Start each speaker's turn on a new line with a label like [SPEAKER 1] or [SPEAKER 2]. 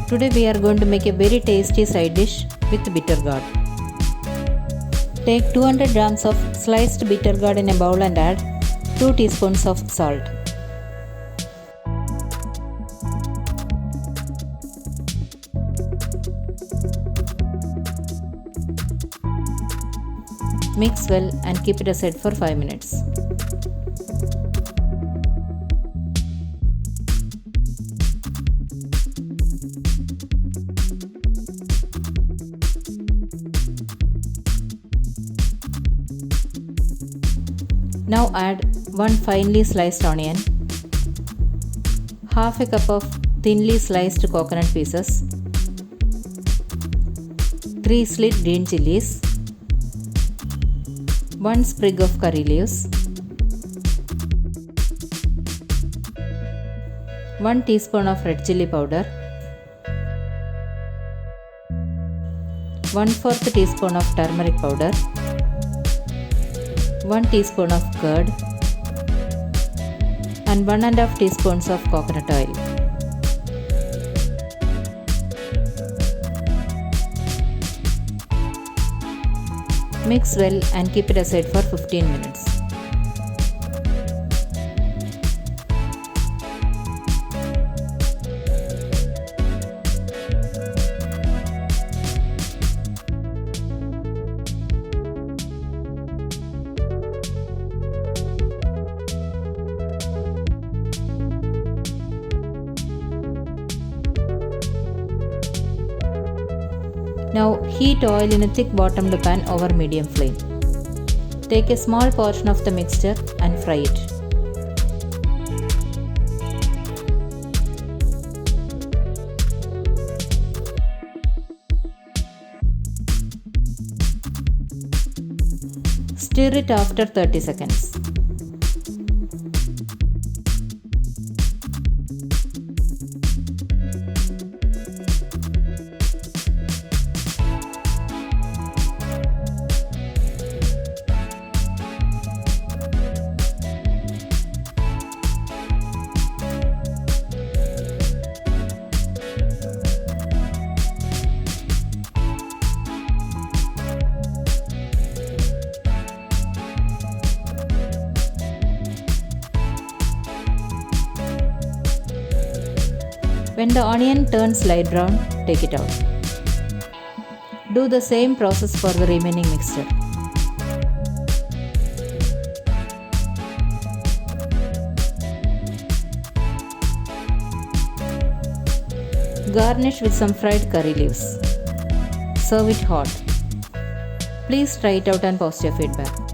[SPEAKER 1] Today we are going to make a very tasty side dish with bitter gourd. Take 200 grams of sliced bitter gourd in a bowl and add 2 teaspoons of salt. Mix well and keep it aside for 5 minutes. Now add 1 finely sliced onion, half a cup of thinly sliced coconut pieces, 3 slit green chilies, 1 sprig of curry leaves, 1 teaspoon of red chili powder, 1/4 teaspoon of turmeric powder, 1 teaspoon of curd and 1½ teaspoons of coconut oil. Mix well and keep it aside for 15 minutes. Now heat oil in a thick bottomed pan over medium flame. Take a small portion of the mixture and fry it. Stir it after 30 seconds. When the onion turns light brown, take it out. Do the same process for the remaining mixture. Garnish with some fried curry leaves. Serve it hot. Please try it out and post your feedback.